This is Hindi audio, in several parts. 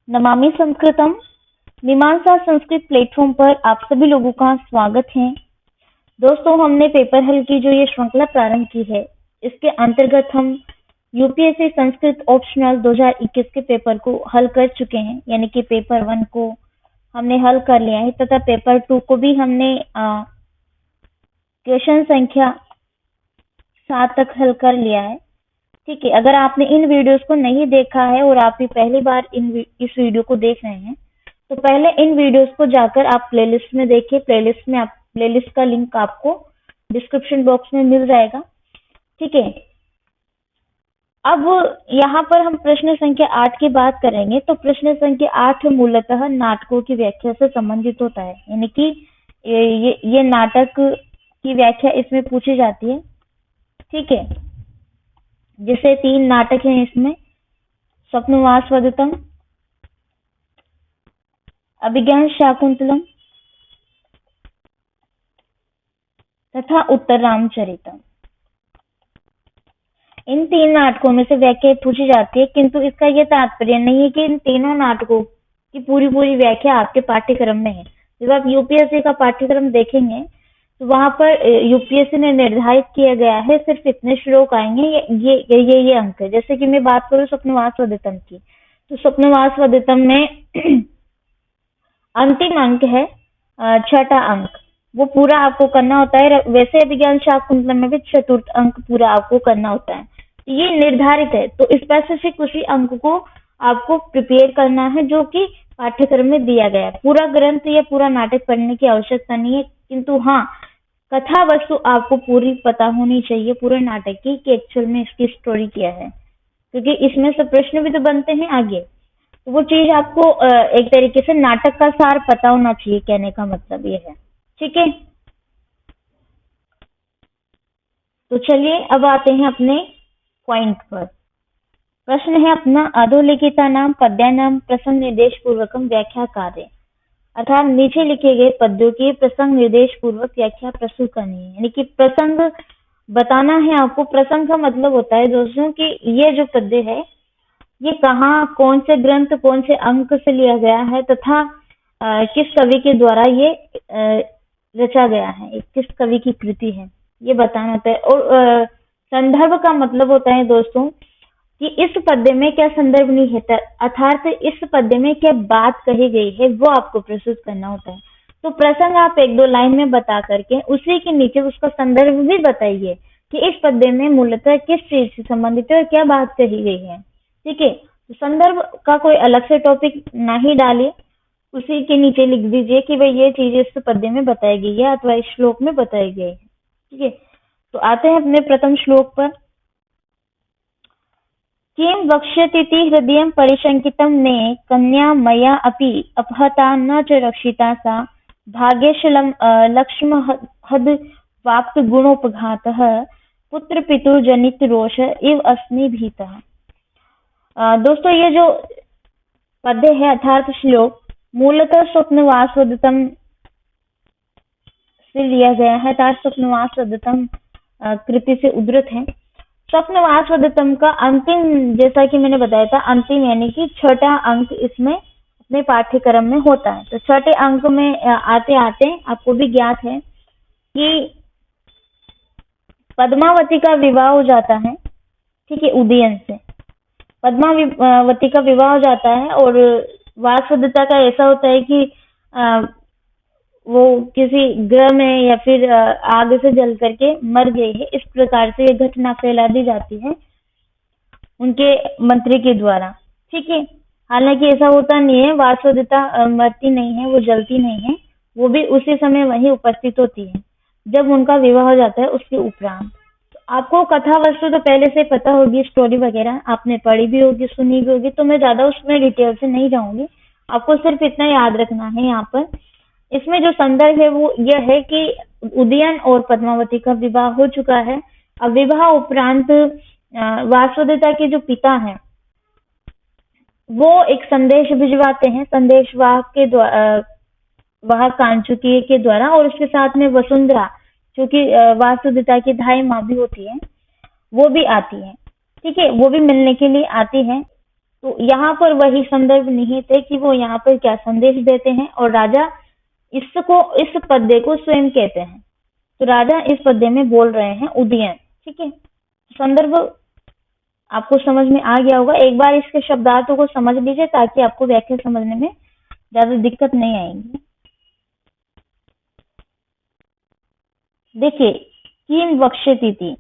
नमामि संस्कृतम मीमांसा संस्कृत प्लेटफॉर्म पर आप सभी लोगों का स्वागत है। दोस्तों, हमने पेपर हल की जो ये श्रृंखला प्रारंभ की है, इसके अंतर्गत हम यूपीएससी संस्कृत ऑप्शनल 2021 के पेपर को हल कर चुके हैं। यानी कि पेपर 1 को हमने हल कर लिया है तथा पेपर 2 को भी हमने क्वेश्चन संख्या 7 तक हल कर लिया है। ठीक है, अगर आपने इन वीडियोस को नहीं देखा है और आप भी पहली बार इस वीडियो को देख रहे हैं, तो पहले इन वीडियोस को जाकर आप प्लेलिस्ट में देखिए। प्लेलिस्ट का लिंक आपको डिस्क्रिप्शन बॉक्स में मिल जाएगा। ठीक है, अब यहाँ पर हम प्रश्न संख्या 8 की बात करेंगे। तो प्रश्न संख्या 8 मूलतः नाटकों की व्याख्या से संबंधित होता है। यानी कि ये नाटक की व्याख्या इसमें पूछी जाती है। ठीक है, जैसे 3 नाटक हैं इसमें, स्वप्नवासवदत्तम, अभिज्ञान शाकुंतलम तथा उत्तर रामचरितम। इन 3 नाटकों में से व्याख्या पूछी जाती है, किंतु इसका यह तात्पर्य नहीं है कि इन तीनों नाटकों की पूरी व्याख्या आपके पाठ्यक्रम में है। जब आप यूपीएससी का पाठ्यक्रम देखेंगे तो वहां पर यूपीएससी ने निर्धारित किया गया है सिर्फ इतने श्लोक आएंगे, ये अंक है। जैसे कि मैं बात करूं स्वप्नवासवदत्तम की, तो स्वप्नवासवदत्तम में अंतिम अंक है 6ठा अंक, वो पूरा आपको करना होता है। वैसे अभिज्ञान शाकुंतलम में भी 4th अंक पूरा आपको करना होता है। ये निर्धारित है, तो स्पेसिफिक उसी अंक को आपको प्रिपेयर करना है जो कि पाठ्यक्रम में दिया गया है। पूरा ग्रंथ या पूरा नाटक पढ़ने की आवश्यकता नहीं है, किंतु हाँ, कथा वस्तु आपको पूरी पता होनी चाहिए पूरे नाटक की कि एक्चुअल में इसकी स्टोरी क्या है, क्योंकि इसमें से प्रश्न भी तो बनते हैं आगे। तो वो चीज आपको एक तरीके से नाटक का सार पता होना चाहिए, कहने का मतलब ये है। ठीक है, तो चलिए अब आते हैं अपने पॉइंट पर। प्रश्न है अपना, अधोलिखिता नाम पद्या नाम प्रसंग निर्देश पूर्वकम व्याख्या कार्य, अर्थात नीचे लिखे गए पद्यों की प्रसंग निर्देश पूर्वक व्याख्या प्रस्तुत करनी है। यानी कि प्रसंग बताना है आपको। प्रसंग का मतलब होता है दोस्तों कि ये जो पद्य है ये कहाँ, कौन से ग्रंथ, कौन से अंक से लिया गया है तथा किस कवि के द्वारा ये रचा गया है, किस कवि की कृति है, ये बताना होता है। और संदर्भ का मतलब होता है दोस्तों कि इस पद्य में क्या संदर्भ नहीं है, अर्थात इस पद्य में क्या बात कही गई है, वो आपको प्रस्तुत करना होता है। तो प्रसंग आप 1-2 लाइन में बता करके उसी के नीचे उसका संदर्भ भी बताइए कि इस पद्य में मूलतः किस चीज से संबंधित है और क्या बात कही गई है। ठीक है, तो संदर्भ का कोई अलग से टॉपिक नहीं डालिए, उसी के नीचे लिख दीजिए कि भाई ये चीज इस पद्य में बताई गई है अथवा इस श्लोक में बताई गई है। ठीक है, तो आते हैं अपने प्रथम श्लोक पर। किं वक्ष्यतीति हृदयं परिशंकितं मे कन्या मया अपि अपहता न च रक्षिता सा भाग्यशलं लक्ष्महद वाप्त गुणोपघातः पुत्र पितुर्जनित रोष इव अस्मि भीतः। दोस्तों, ये जो पद्य है अर्थात श्लोक मूलतः स्वप्नवासवदत्तम से लिया गया है, अर्थात स्वप्नवासवदत्तम कृति से उद्धृत है। स्वप्नवासवदत्तम का अंतिम, जैसा कि मैंने बताया था, अंतिम यानी कि 6ठा अंक इसमें अपने पाठ्यक्रम में होता है। तो 6ठे अंक में आते आते आपको भी ज्ञात है कि पद्मावती का विवाह हो जाता है। ठीक है, उदयन से पद्मावती का विवाह हो जाता है और वासवदत्ता का ऐसा होता है कि वो किसी ग्रह में या फिर आग से जल करके मर गई है। इस प्रकार से ये घटना फैला दी जाती है उनके मंत्री के द्वारा। ठीक है, हालांकि ऐसा होता नहीं है, वासवदत्ता मरती नहीं है, वो जलती नहीं है, वो भी उसी समय वहीं उपस्थित होती है जब उनका विवाह हो जाता है उसके उपरांत। तो आपको कथा वस्तु तो पहले से पता होगी, स्टोरी वगैरह आपने पढ़ी भी होगी, सुनी भी होगी, तो मैं ज्यादा उसमें डिटेल से नहीं जाऊंगी। आपको सिर्फ इतना याद रखना है यहाँ पर। इसमें जो संदर्भ है वो यह है कि उदयन और पद्मावती का विवाह हो चुका है। अब विवाह उपरांत वासवदत्ता के जो पिता हैं वो एक संदेश भिजवाते हैं संदेशवाहक के द्वारा, वाहक कांचुकी के द्वारा, और उसके साथ में वसुंधरा जो कि वासवदत्ता की धाई माँ भी होती है, वो भी आती है। ठीक है, वो भी मिलने के लिए आती है। तो यहाँ पर वही संदर्भ निहित है कि वो यहाँ पर क्या संदेश देते हैं, और राजा इस पद्य को स्वयं कहते हैं। तो राजा इस पद्य में बोल रहे हैं उदयन। ठीक है, संदर्भ आपको समझ में आ गया होगा। एक बार इसके शब्दार्थों को समझ लीजिए ताकि आपको व्याख्या समझने में ज्यादा दिक्कत नहीं आएगी। देखिए, किम वक्ष्यति।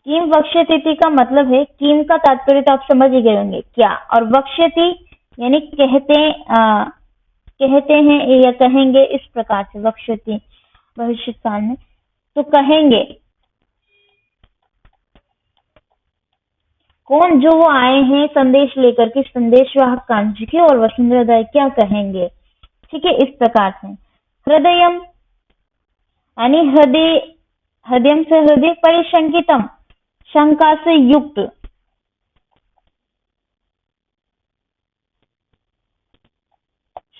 किम वक्ष्यति का मतलब है, किम का तात्पर्य तो आप समझ ही गए होंगे क्या, और वक्ष्यति यानी कहते हैं या कहेंगे, इस प्रकार से वक्ष्यति भविष्य काल में। तो कहेंगे कौन, जो वो आए हैं संदेश लेकर के, संदेशवाहक कांची के और वसुंधरा क्या कहेंगे। ठीक है, इस प्रकार से हृदयम यानी हृदय से हृदय, परिशंकितम शंका से युक्त,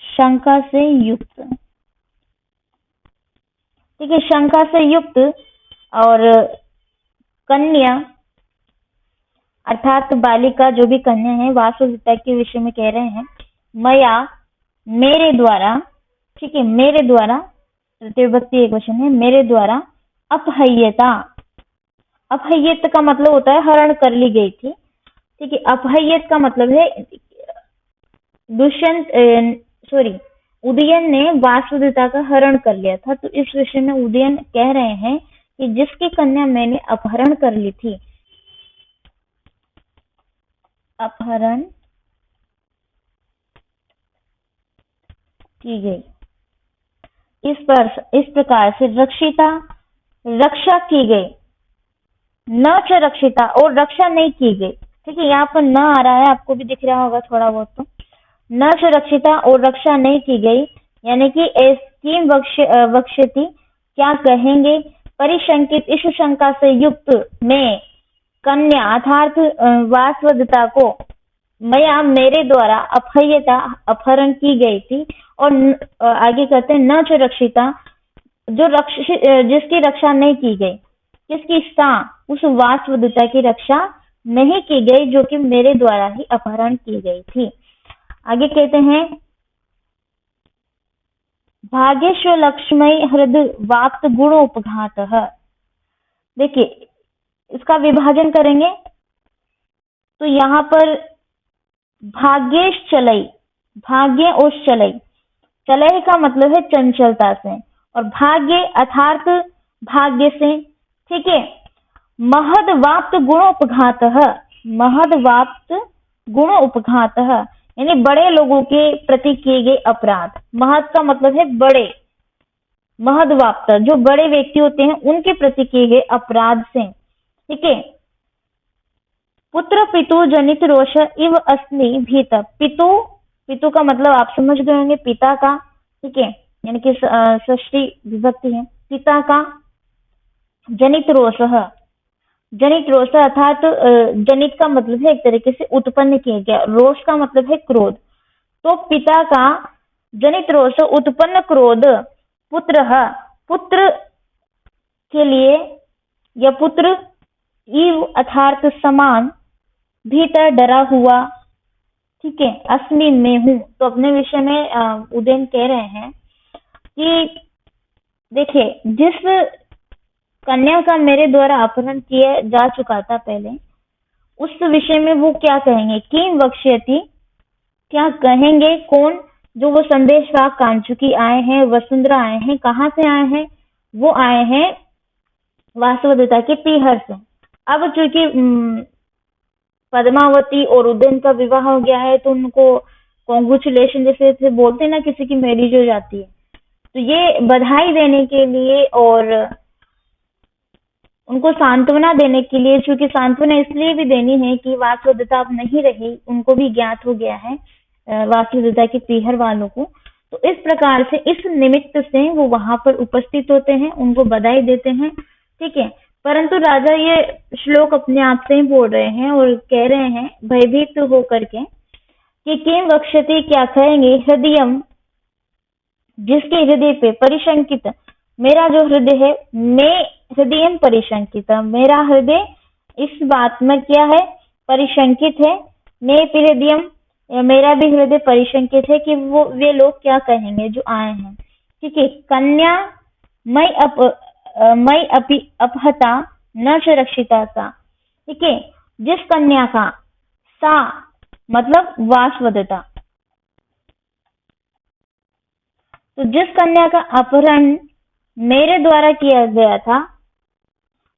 शंका से युक्त। ठीक है, शंका से युक्त। और कन्या अर्थात बालिका, जो भी कन्या है, वासुदेवता के विषय में कह रहे हैं। मया मेरे द्वारा, ठीक है, मेरे द्वारा, तृतीय विभक्ति एक वचन है, मेरे द्वारा अपहय्यता। अपहय्यत का मतलब होता है हरण कर ली गई थी। ठीक है, अपहय्यत का मतलब है उदयन ने वासुदेवता का हरण कर लिया था। तो इस विषय में उदयन कह रहे हैं कि जिसकी कन्या मैंने अपहरण कर ली थी, अपहरण की गई, इस प्रकार से रक्षा की गई, न च रक्षिता, और रक्षा नहीं की गई। ठीक है, यहाँ पर न आ रहा है, आपको भी दिख रहा होगा थोड़ा बहुत। तो न च रक्षिता और रक्षा नहीं की गई, यानी कि किम वक्ष्यति क्या कहेंगे, परिशंकित इस शंका से युक्त में कन्या अर्थात वासवदता को मया मेरे द्वारा अपहय्यता अपहरण की गई थी। और आगे कहते हैं न च रक्षिता, जिसकी रक्षा नहीं की गई, किसकी सा, उस वासवदता की रक्षा नहीं की गई जो कि मेरे द्वारा ही अपहरण की गई थी। आगे कहते हैं भाग्येश्वर लक्ष्मय हृद वाक्त गुणोपघात। देखिए, इसका विभाजन करेंगे तो यहाँ पर भाग्येश चलई, भाग्य और चलई, चलई का मतलब है चंचलता से, और भाग्य अर्थात भाग्य से। ठीक है, महद वाप्त गुणोपघात, महद वाप्त गुणोपघात यानी बड़े लोगों के प्रति किए गए अपराध। महद का मतलब है बड़े, महद वाप्त जो बड़े व्यक्ति होते हैं उनके प्रति किए गए अपराध से। ठीक है, पुत्र पितु जनित रोष इव अस्मि भीत। पितु का मतलब आप समझ गए होंगे, पिता का। ठीक है, यानी कि षष्ठी विभक्ति है, पिता का। जनित रोष, जनित रोष अर्थात जनित का मतलब है एक तरीके से उत्पन्न किया गया, रोष का मतलब है क्रोध। तो पिता का जनित रोष उत्पन्न क्रोध पुत्र के लिए, या पुत्र इव अर्थात समान, भीतर डरा हुआ। ठीक है, अस्मि में हूं। तो अपने विषय में उदयन कह रहे हैं कि देखिए, जिस कन्या का मेरे द्वारा अपहरण किया जा चुका था पहले, उस विषय में वो क्या कहेंगे, किम वक्ष्यति क्या कहेंगे, कौन, जो वो संदेशवाहक कांचुकी आए हैं, वसुंधरा आए हैं। कहाँ से आए हैं, वो आए हैं वासवदता के पीहर से। अब चूंकि पद्मावती और उदयन का विवाह हो गया है, तो उनको कॉन्ग्रेचुलेशन जैसे बोलते हैं ना, किसी की मैरिज हो जाती है, तो ये बधाई देने के लिए और उनको सांत्वना देने के लिए, क्योंकि सांत्वना इसलिए भी देनी है कि वासवदता अब नहीं रही, उनको भी ज्ञात हो गया है वासवदता के पीहर वालों को। तो इस प्रकार से, इस निमित्त से वो वहां पर उपस्थित होते हैं, उनको बधाई देते हैं। ठीक है, परंतु राजा ये श्लोक अपने आप से ही बोल रहे हैं और कह रहे हैं भयभीत होकर के कि किम वक्ष्यति क्या कहेंगे, हृदयम जिसके हृदय पे, परिशंकित मेरा जो हृदय है, मैं हृदय परिशंकित, मेरा हृदय इस बात में क्या है, परिशंकित है, मे हृदयम, मेरा भी हृदय परिशंकित है कि वे लोग क्या कहेंगे जो आए हैं। ठीक है। कन्या मई मई अपि अपहता न च रक्षिता सा। ठीक है। जिस कन्या का, सा मतलब वासवदता, तो जिस कन्या का अपहरण मेरे द्वारा किया गया था,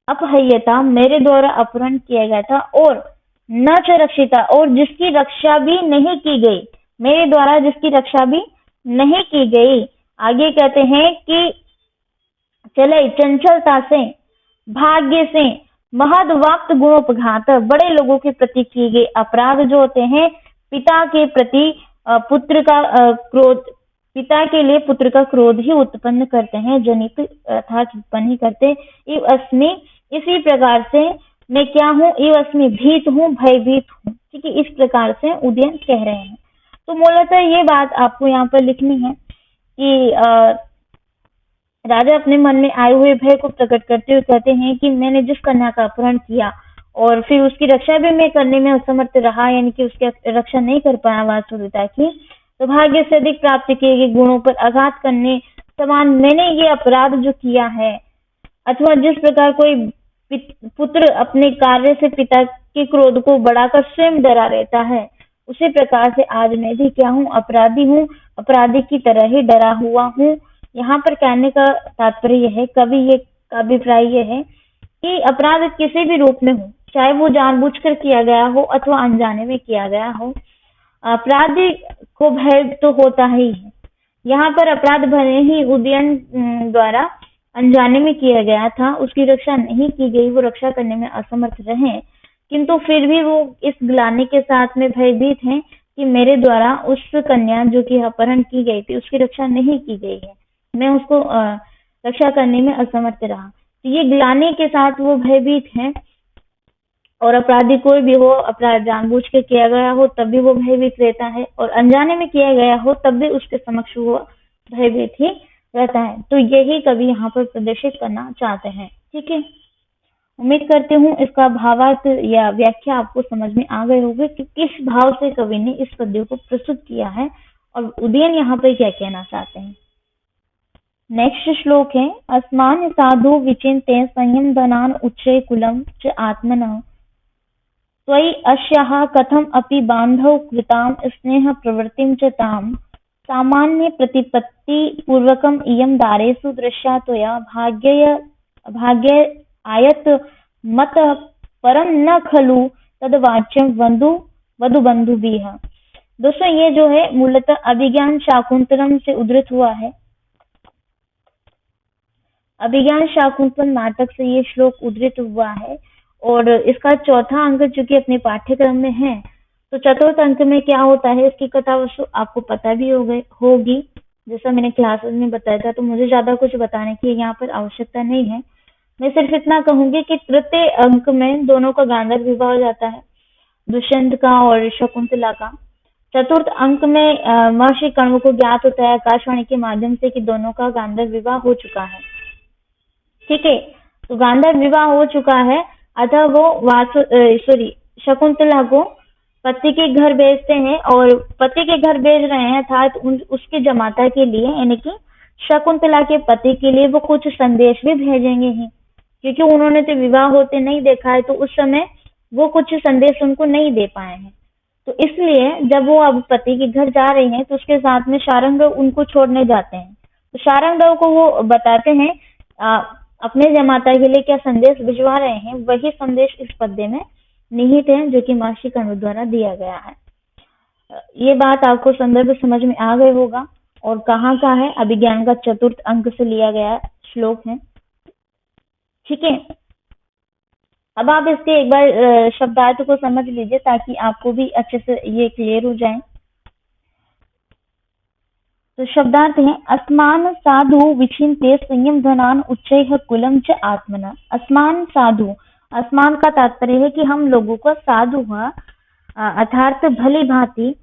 अपहयता मेरे द्वारा अपहरण किया गया था, और न च रक्षिता और जिसकी रक्षा भी नहीं की गई, मेरे द्वारा जिसकी रक्षा भी नहीं की गई। आगे कहते हैं कि चले चंचलता से, भाग्य से, महदवाक्त गुणोपघात, बड़े लोगों के प्रति किए गए अपराध जो होते हैं, पिता के प्रति पुत्र का क्रोध, पिता के लिए पुत्र का क्रोध ही उत्पन्न करते हैं, जनित अर्थात उत्पन्न ही करते। इव अस्मि, इसी प्रकार से मैं क्या हूँ, इव अस्मि भीत हूँ, भयभीत हूँ। ठीक है। इस प्रकार से उदयन कह रहे हैं। तो मूलतः ये बात आपको यहाँ पर लिखनी है कि राजा अपने मन में आए हुए भय को प्रकट करते हुए कहते हैं कि मैंने जिस कन्या का अपहरण किया और फिर उसकी रक्षा भी मैं करने में असमर्थ रहा, यानी कि उसकी रक्षा नहीं कर पाया वासुदेवता की, तो भाग्य से अधिक प्राप्त किए गए गुणों पर आघात करने समान मैंने ये अपराध जो किया है, अथवा जिस प्रकार कोई पुत्र अपने कार्य से पिता के क्रोध को बढ़ाकर स्वयं डरा रहता है, उसी प्रकार से आज मैं भी क्या हूँ, अपराधी हूँ, अपराधी की तरह ही डरा हुआ हूँ। यहाँ पर कहने का तात्पर्य यह है, कवि ये का अभिप्राय यह है कि अपराध किसी भी रूप में हो, चाहे वो जानबूझकर किया गया हो अथवा अनजाने में किया गया हो, अपराधी को भय तो होता ही है। यहाँ पर अपराध भले ही उदयन द्वारा अनजाने में किया गया था, उसकी रक्षा नहीं की गई, वो रक्षा करने में असमर्थ रहे, किंतु फिर भी वो इस ग्लानि के साथ में भयभीत हैं कि मेरे द्वारा उस कन्या जो कि अपहरण की गई थी उसकी रक्षा नहीं की गई है, मैं उसको रक्षा करने में असमर्थ रहा। तो ये ग्लानि के साथ वो भयभीत हैं, और अपराधी कोई भी हो, अपराध जानबूझ के किया गया हो तब भी वो भयभीत रहता है, और अनजाने में किया गया हो तब भी उसके समक्ष वो भयभीत ही रहता है। तो यही कवि यहाँ पर प्रदर्शित करना चाहते हैं। ठीक है। उम्मीद करती हूँ इसका भावार्थ या व्याख्या आपको समझ में आ गए होंगे कि किस भाव से कवि ने इस पद्य को प्रस्तुत किया है और उदयन यहाँ पर क्या कहना चाहते हैं। नेक्स्ट श्लोक है, अस्मान साधु विचिन्त्य संयम धनान उच्चै कुलं च आत्मनः त्वयि अस्याः कथम अपि बान्धौ कृतां स्नेह प्रवृत्तिं च तां सामान्य प्रतिपत्ति पूर्वकम् इयं दारेषु दृश्या त्वया भाग्य आयत मत परम न खलु तदवाच्यं वधु बंधुभिः। दोस्तों ये जो है मूलतः अभिज्ञान शाकुंतलम से उद्धृत हुआ है। अभिज्ञान शाकुंतलम नाटक से ये श्लोक उद्धृत हुआ है, और इसका चौथा अंक जो कि अपने पाठ्यक्रम में है, तो चतुर्थ अंक में क्या होता है इसकी कथा वस्तु आपको पता भी होगी, जैसा मैंने क्लासेस में बताया था, तो मुझे ज्यादा कुछ बताने की यहाँ पर आवश्यकता नहीं है। मैं सिर्फ इतना कहूंगी कि तृतीय अंक में दोनों का गांधर्व विवाह हो जाता है, दुष्यंत का और शकुंतला का। चतुर्थ अंक में महर्षि कण्व को ज्ञात होता है आकाशवाणी के माध्यम से कि दोनों का गांधर्व विवाह हो चुका है। ठीक है। तो गांधर्व विवाह हो चुका है, अतः वो शकुंतला को पति के घर भेजते हैं, और पति के घर भेज रहे हैं अर्थात उसके जमाता के लिए, यानी कि शकुंतला के पति के लिए वो कुछ संदेश भी भेजेंगे ही, क्योंकि उन्होंने तो विवाह होते नहीं देखा है, तो उस समय वो कुछ संदेश उनको नहीं दे पाए हैं। तो इसलिए जब वो अब पति के घर जा रही हैं तो उसके साथ में शारंगदेव उनको छोड़ने जाते हैं। तो शारंगदेव को वो बताते हैं अपने जमाता के लिए क्या संदेश भिजवा रहे हैं, वही संदेश इस पद्य में निहित है जो कि महर्षि कण्व द्वारा दिया गया है। ये बात आपको संदर्भ समझ में आ गए होगा, और कहाँ का है, अभिज्ञान का चतुर्थ अंक से लिया गया श्लोक है। ठीक है। अब आप इसके एक बार शब्दार्थ को समझ लीजिए ताकि आपको भी अच्छे से ये क्लियर हो जाए। तो शब्दार्थ है, अस्मान साधु विचिन्त्य संयम धनान उच्चैः कुलं च आत्मना। अस्मान साधु, अस्मान का तात्पर्य है कि हम लोगों का साधु अर्थात भली भांति,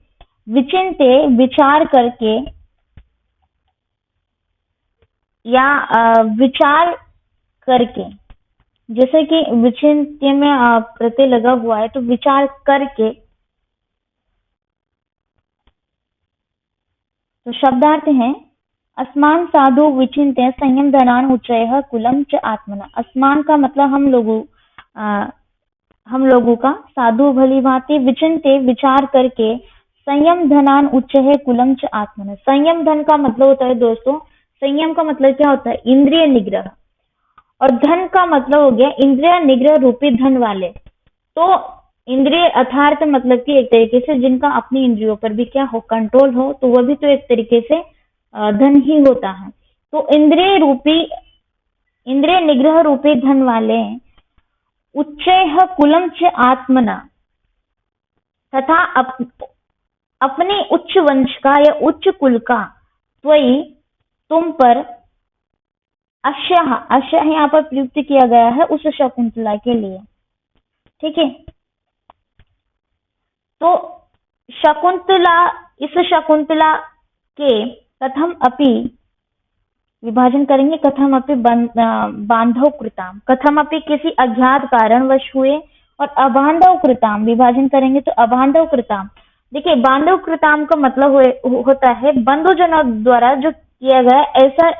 विचिन्त्य विचार करके, या विचार करके, जैसे कि विचिन्त्य में प्रत्यय लगा हुआ है तो विचार करके, तो शब्दार्थ है अस्मान साधु विचिन्त्य संयम धनान उच्चयः कुलं च आत्मना। अस्मान का मतलब हम लोगों का, साधु भली भांति, विचिन्त्य विचार करके, संयम धनान उच्चयः कुलं च आत्मना। संयम धन का मतलब होता है दोस्तों, संयम का मतलब क्या होता है? इंद्रिय निग्रह। और धन का मतलब हो गया इंद्रिय निग्रह रूपी धन वाले। तो इंद्रिय अर्थात मतलब कि एक तरीके से जिनका अपनी इंद्रियों पर भी क्या हो, कंट्रोल हो, तो वह भी तो एक तरीके से धन ही होता है। तो इंद्रिय निग्रह रूपी धन वाले उच्चैः कुलं च आत्मना, तथा अपने उच्च वंश का या उच्च कुल का, त्वयि तुम पर, अश्य यहाँ पर प्रयुक्त किया गया है उस शकुंतला के लिए। ठीक है, तो शकुंतला, इस शकुंतला के कथम अपि विभाजन करेंगे, कथम अपि बांधव कृताम, कथम अपि किसी अज्ञात कारणवश हुए, और अबांधव कृताम विभाजन करेंगे तो अबांधव कृताम। देखिए बांधव कृताम का मतलब होता है बंधुजनों द्वारा जो किया गया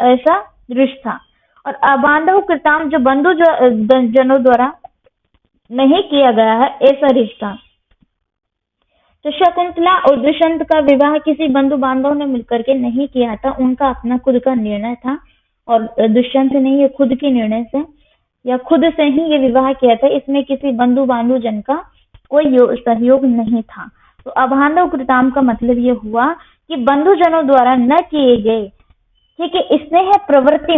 ऐसा रिश्ता, और अबांधव कृताम जो बंधु जनों द्वारा नहीं किया गया है ऐसा रिश्ता। तो शकुंतला और दुष्यंत का विवाह किसी बंधु बांधव ने मिलकर के नहीं किया था, उनका अपना खुद का निर्णय था, और दुष्यंत ने ये खुद के निर्णय से या खुद से ही ये विवाह किया था। इसमें किसी बंधु बांधव जन का कोई सहयोग नहीं था। तो अबांधव कृताम का मतलब ये हुआ कि बंधु जनों द्वारा न किए गए, ठीक है, स्नेह प्रवृत्ति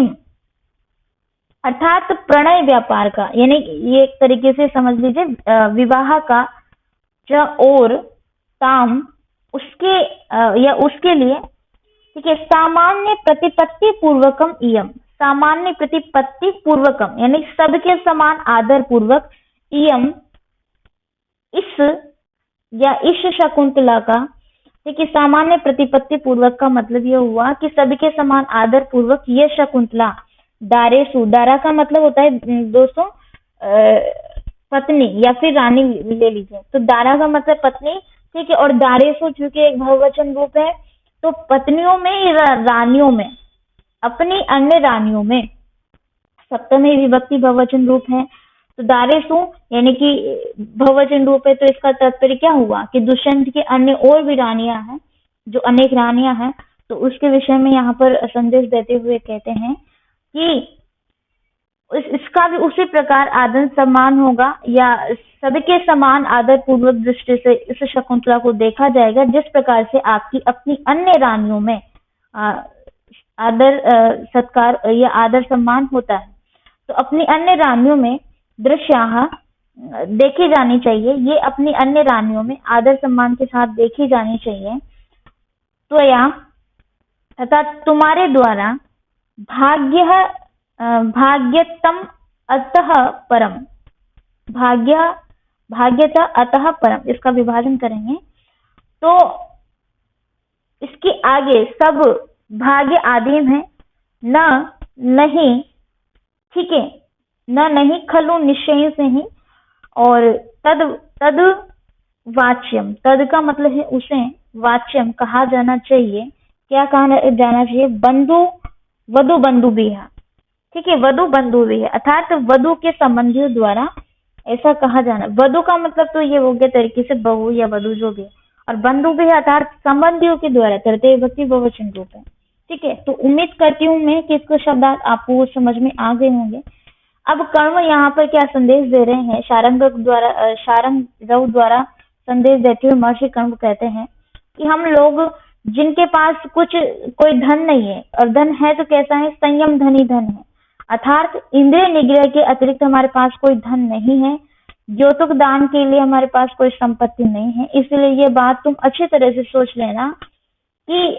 अर्थात प्रणय व्यापार का, यानी ये एक तरीके से समझ लीजिए विवाह का च और ताम उसके या उसके लिए, ठीक है, सामान्य प्रतिपत्ति पूर्वकम इयम, सामान्य प्रतिपत्ति पूर्वकम यानी सबके समान आदर पूर्वक, इयम इस शकुंतला का, ठीक है, सामान्य प्रतिपत्ति पूर्वक का मतलब यह हुआ कि सबके समान आदर पूर्वक ये शकुंतला दारेसु, दारा का मतलब होता है दोस्तों पत्नी या फिर रानी ले लीजिए, तो दारा का मतलब पत्नी, ठीक है, और दारेसु चूंकि एक बहुवचन रूप है, तो पत्नियों में रानियों में, अपनी अन्य रानियों में, सप्तमी विभक्ति बहुवचन रूप है। तो दारेसु यानी कि बहुवचन रूप है, तो इसका तात्पर्य क्या हुआ कि दुष्यंत की अन्य और भी रानियां हैं, जो अनेक रानियां हैं, तो उसके विषय में यहाँ पर संदेश देते हुए कहते हैं कि इसका भी उसी प्रकार आदर सम्मान होगा, या सबके समान आदर पूर्वक दृष्टि से इस शकुंतला को देखा जाएगा, जिस प्रकार से आपकी अपनी अन्य रानियों में आदर सत्कार या आदर सम्मान होता है। तो अपनी अन्य रानियों में दृश्याः देखी जानी चाहिए, ये अपनी अन्य रानियों में आदर सम्मान के साथ देखी जानी चाहिए। त्वया तथा तुम्हारे द्वारा भाग्यतम अतः परम, भाग्यता अतः परम, इसका विभाजन करेंगे तो इसके आगे सब भाग्य आदिम है, नहीं, ठीक है, नहीं खलु निश्चय से ही, और तद वाच्यम, तद का मतलब है उसे, वाच्यम कहा जाना चाहिए, क्या कहा जाना चाहिए, वधु बंधु भी है, ठीक है, वधु बंधु भी है, अर्थात वधु के संबंधियों द्वारा ऐसा कहा जाना। वधु का मतलब तो ये हो गया तरीके से बहू या वधु जो भी, और बंधु भी है अर्थात संबंधियों के द्वारा, तृतीय विभक्ति बहुवचन रूप है। ठीक है, तो उम्मीद करती हूँ मैं कि इसके शब्द आपको समझ में आ गए होंगे। अब कर्ण यहाँ पर क्या संदेश दे रहे हैं, शारंगरव द्वारा संदेश देते हुए महर्षि कर्ण कहते हैं कि हम लोग जिनके पास कोई धन नहीं है, और धन है तो कैसा है, संयम धनी धन है, अर्थात इंद्रिय निग्रह के अतिरिक्त हमारे पास कोई धन नहीं है, द्योतक दान के लिए हमारे पास कोई संपत्ति नहीं है। इसलिए ये बात तुम अच्छी तरह से सोच लेना कि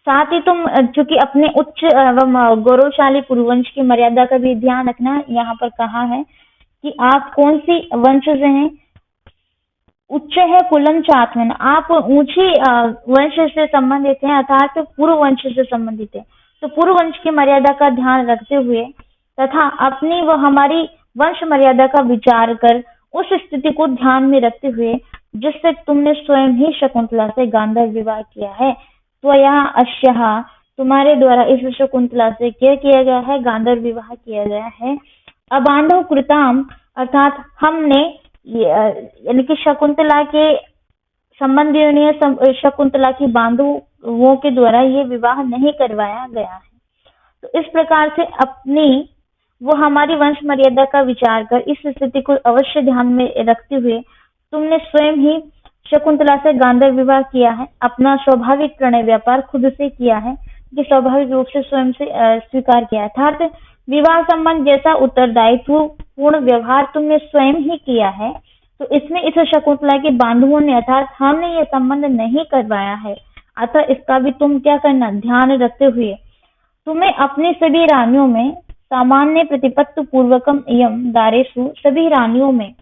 साथ ही तुम चूंकि अपने उच्च एवं गौरवशाली पूर्ववंश की मर्यादा का भी ध्यान रखना। यहाँ पर कहा है कि आप कौन सी वंश से हैं, उच्च है कुलम चात्मन, आप ऊंची वंश से संबंधित हैं, अर्थात पूर्व वंश से संबंधित है। तो पूर्व वंश की मर्यादा का ध्यान रखते हुए तथा अपनी व हमारी वंश मर्यादा का विचार कर उस स्थिति को ध्यान में रखते हुए जिससे तुमने स्वयं ही शकुंतला से गांधर्व विवाह किया है। त्वया अस्याः, तुम्हारे द्वारा इस शकुंतला से क्या किया गया है? गांधर्व विवाह किया गया है। अबांधव कृताम, अर्थात हमने यानी कि शकुंतला के संबंधियों ने शकुंतला की बांधुओं के द्वारा ये विवाह नहीं करवाया गया है। तो इस प्रकार से अपनी वो हमारी वंश मर्यादा का विचार कर इस स्थिति को अवश्य ध्यान में रखते हुए तुमने स्वयं ही शकुंतला से गांधर्व विवाह किया है। अपना स्वाभाविक प्रणय व्यापार खुद से किया है, कि स्वाभाविक रूप से स्वयं से स्वीकार किया है। अर्थात विवाह संबंध जैसा उत्तरदायित्व पूर्ण व्यवहार तुमने स्वयं ही किया है। तो इसमें इस शकुंतला के बांधुओं ने अर्थात हमने ये संबंध नहीं करवाया है। अतः इसका भी तुम क्या करना, ध्यान रखते हुए तुम्हें अपनी सभी रानियों में सामान्य प्रतिपत्ति पूर्वकम यम दारेशु, सभी रानियों में,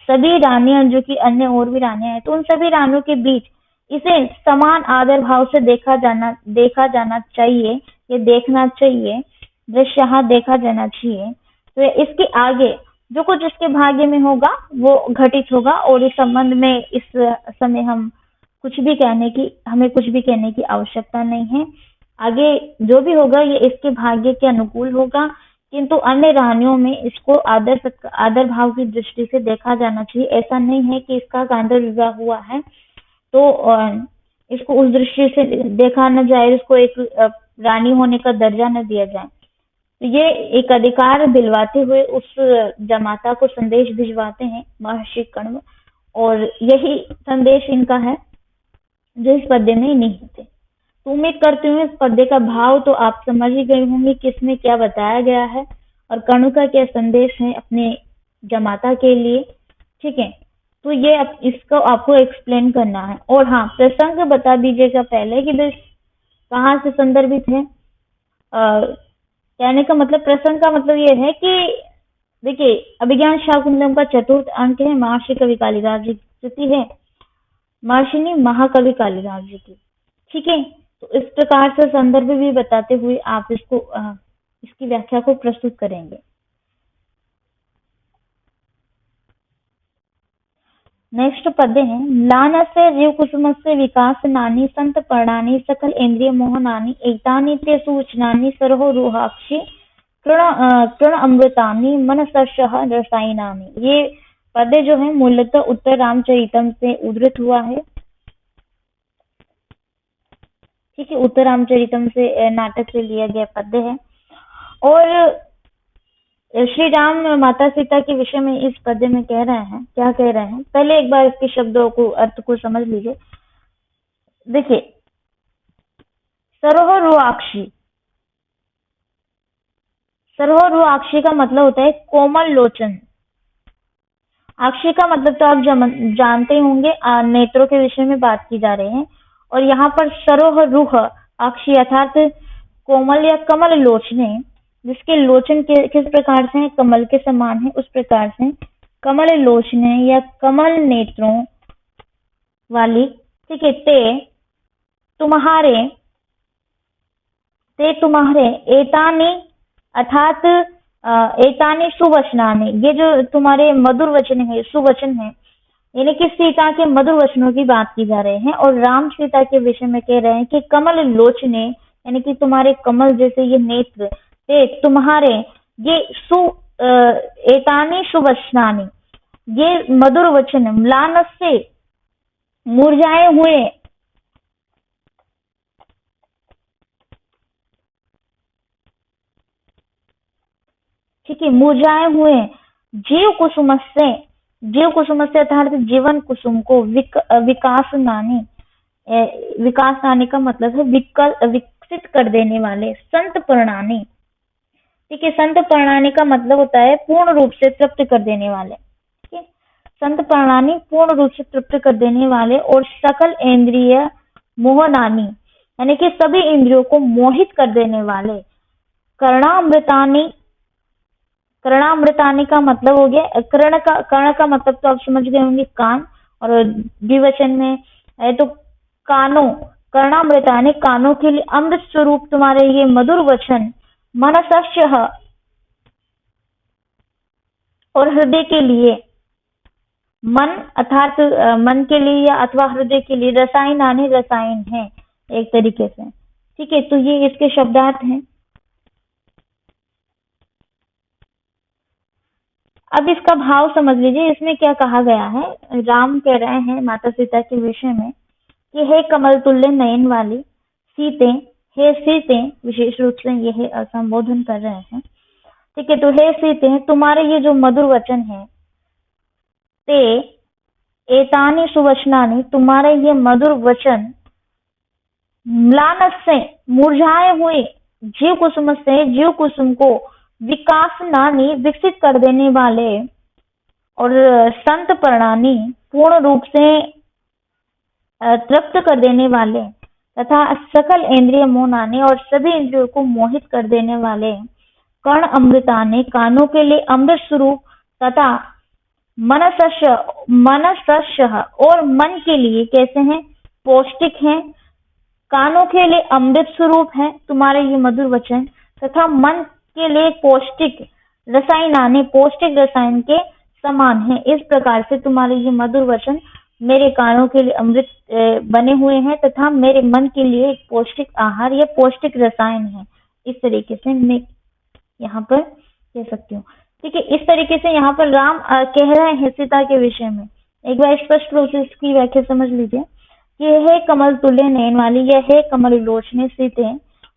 सभी रानियां जो कि अन्य और भी रानियां हैं, तो उन सभी रानियों के बीच इसे समान आदर भाव से देखा जाना चाहिए, ये देखना चाहिए, दृश्य देखा जाना चाहिए। तो इसके आगे जो कुछ इसके भाग्य में होगा वो घटित होगा, और इस संबंध में इस समय हमें कुछ भी कहने की आवश्यकता नहीं है। आगे जो भी होगा ये इसके भाग्य के अनुकूल होगा, किंतु अन्य रानियों में इसको आदर भाव की दृष्टि से देखा जाना चाहिए। ऐसा नहीं है कि इसका गांधर्व विवाह हुआ है तो इसको उस दृष्टि से देखा न जाए, इसको एक रानी होने का दर्जा न दिया जाए। तो ये एक अधिकार दिलवाते हुए उस जमाता को संदेश भिजवाते हैं महर्षि कण्व, और यही संदेश इनका है जो इस पद्य में निहित है। तो उम्मीद करती हूँ इस पद्य का भाव तो आप समझ ही गए होंगे कि इसमें क्या बताया गया है और कण्व का क्या संदेश है अपने जमाता के लिए। ठीक है, तो ये इसको आपको एक्सप्लेन करना है। और हाँ, प्रसंग बता दीजिएगा पहले कि कहाँ से संदर्भित है। कहने का मतलब, प्रसंग का मतलब ये है कि देखिए, अभिज्ञान शाकुंतलम का चतुर्थ अंक है, महर्षि कवि कालिदास जी की कृति है, महर्षिनी महाकवि कालिदास जी की। ठीक है, तो इस प्रकार से संदर्भ भी बताते हुए आप इसकी व्याख्या को प्रस्तुत करेंगे। नेक्स्ट पद्य है, लानस्य जीव कुसुमस्य विकास नानी संत पर्णानि सकल इंद्रिय मोहनानि एतानि ते सूचनानि सरोह रुहाक्षी कृण अमृतानि मनसर्षः रसायनानि। ये पद्य जो है मूलतः उत्तर रामचरितम से उद्धृत हुआ है। ठीक है, उत्तर रामचरितम से नाटक से लिया गया पद्य है, और श्री राम माता सीता के विषय में इस पद्य में कह रहे हैं। क्या कह रहे हैं, पहले एक बार इसके शब्दों को, अर्थ को समझ लीजिए। देखिए, सरोह रुआक्षी, सरोह रुआक्षी का मतलब होता है कोमल लोचन। अक्षी का मतलब तो आप जानते होंगे, नेत्रों के विषय में बात की जा रही है। और यहाँ पर सरोह रुह अक्षी अर्थात कोमल या कमल लोचने, जिसके लोचन किस प्रकार से है, कमल के समान है, उस प्रकार से कमल लोचने या कमल नेत्रों वाली। ठीक है, ते तुम्हारे एतानी अर्थात एतानी सुवचनानि, ये जो तुम्हारे मधुर वचन है, सुवचन है, यानी कि सीता के मधुर वचनों की बात की जा रही है। और राम सीता के विषय में कह रहे हैं कि कमल लोचने, यानी कि तुम्हारे कमल जैसे ये नेत्र, ते तुम्हारे ये एतानी सुवचनानि, ये मधुर वचन, म्लान से मुरझाए हुए, ठीक है, मुरझाए हुए जीव कुसुम से अर्थात जीवन कुसुम को विकास नानी का मतलब है विकसित कर देने वाले, संत पर्णानी। ठीक है, संत पर्णानी का मतलब होता है पूर्ण रूप से तृप्त कर देने वाले। ठीक है, संत पर्णानी पूर्ण रूप से तृप्त कर देने वाले, और सकल इंद्रिय मोहनानी, यानी कि सभी इंद्रियों को मोहित कर देने वाले। कर्णामृतानि का मतलब हो गया, कर्ण का मतलब तो आप समझ गए होंगे कान, और द्विवचन में है तो कानों, कर्णामृतानि कानों के लिए, अमृत स्वरूप तुम्हारे ये मधुर वचन, मनसस्य और हृदय के लिए, मन अर्थात मन के लिए या अथवा हृदय के लिए, रसायनानि रसायन है एक तरीके से। ठीक है, तो ये इसके शब्दार्थ हैं। अब इसका भाव समझ लीजिए, इसमें क्या कहा गया है। राम कह रहे हैं माता सीता के विषय में कि हे कमल तुल्य नयन वाली सीते, हे सीते, विशेष रूप से यह संबोधन कर रहे हैं। ठीक है, तो हे सीते, तुम्हारे ये जो मधुर वचन है, ते एतानि सुवचनानि, तुम्हारे ये मधुर वचन, म्लानस से, मुरझाए हुए, जीव कुसुम से, जीव कुसुम को, विकास नानी, विकसित कर देने वाले, और संत प्रणानी, पूर्ण रूप से तृप्त कर देने वाले, तथा सकल इंद्रिय मोहनाने, और सभी इंद्रियों को मोहित कर देने वाले, कर्ण अमृताने, कानों के लिए अमृत स्वरूप, तथा मनसस्य, और मन के लिए कैसे हैं, पौष्टिक हैं, कानों के लिए अमृत स्वरूप है तुम्हारे ये मधुर वचन, तथा मन के लिए पौष्टिक रसायनाने, पौष्टिक रसायन के समान है। इस प्रकार से तुम्हारे ये मधुर वचन मेरे कानों के लिए अमृत बने हुए हैं, तथा मेरे मन के लिए एक पौष्टिक आहार या पौष्टिक रसायन है। इस तरीके से मैं यहाँ पर कह सकती हूँ। ठीक है, इस तरीके से यहाँ पर राम कह रहे हैं सीता के विषय में। एक बार स्पष्ट रूप से इसकी व्याख्या समझ लीजिए कि हे कमल तुल्य नयन वाली, या हे कमल लोचने सीते,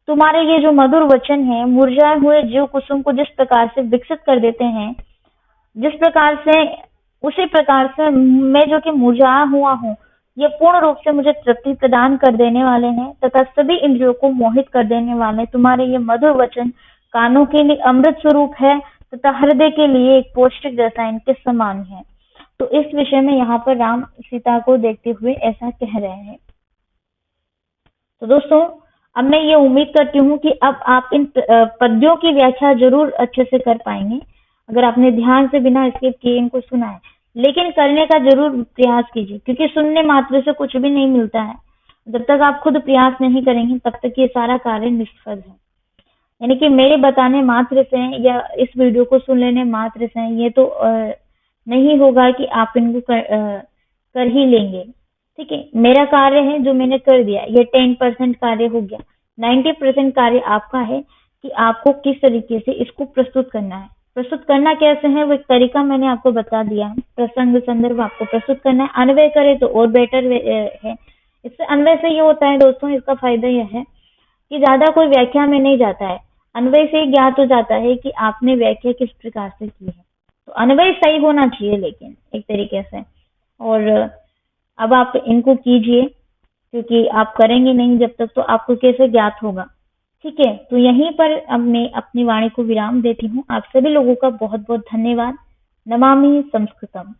तुम्हारे ये जो मधुर वचन है मुरझाए हुए जीव कुसुम को जिस प्रकार से विकसित कर देते हैं, जिस प्रकार से, उसी प्रकार से मैं जो कि मुरझाया हुआ हूँ, ये पूर्ण रूप से मुझे तृप्ति प्रदान कर देने वाले हैं, तथा सभी इंद्रियों को मोहित कर देने वाले। तुम्हारे ये मधुर वचन कानों के लिए अमृत स्वरूप है, तथा हृदय के लिए एक पौष्टिक रसायन के समान है। तो इस विषय में यहाँ पर राम सीता को देखते हुए ऐसा कह रहे हैं। तो दोस्तों, अब मैं ये उम्मीद करती हूँ कि अब आप इन पद्यों की व्याख्या जरूर अच्छे से कर पाएंगे, अगर आपने ध्यान से बिना स्किप किए इनको सुना है। लेकिन करने का जरूर प्रयास कीजिए, क्योंकि सुनने मात्र से कुछ भी नहीं मिलता है। जब तक आप खुद प्रयास नहीं करेंगे तब तक ये सारा कार्य निष्फल है। यानी कि मेरे बताने मात्र से या इस वीडियो को सुन लेने मात्र से ये तो नहीं होगा कि आप इनको कर ही लेंगे। ठीक है, मेरा कार्य है जो मैंने कर दिया, ये 10% कार्य हो गया। 90% कार्य आपका है कि आपको किस तरीके से इसको प्रस्तुत करना है। प्रस्तुत करना कैसे है वो एक तरीका मैंने आपको बता दिया है। प्रसंग संदर्भ आपको प्रस्तुत करना है, अन्वय करे तो और बेटर है। इससे अन्वय से ये होता है दोस्तों, इसका फायदा यह है कि ज्यादा कोई व्याख्या में नहीं जाता है। अन्वय से ज्ञात हो जाता है कि आपने व्याख्या किस प्रकार से की है। तो अन्वय सही होना चाहिए लेकिन एक तरीके से। और अब आप इनको कीजिए, क्योंकि आप करेंगे नहीं जब तक तो आपको कैसे ज्ञात होगा। ठीक है, तो यहीं पर अब मैं अपनी वाणी को विराम देती हूँ। आप सभी लोगों का बहुत बहुत धन्यवाद। नमामि संस्कृतम।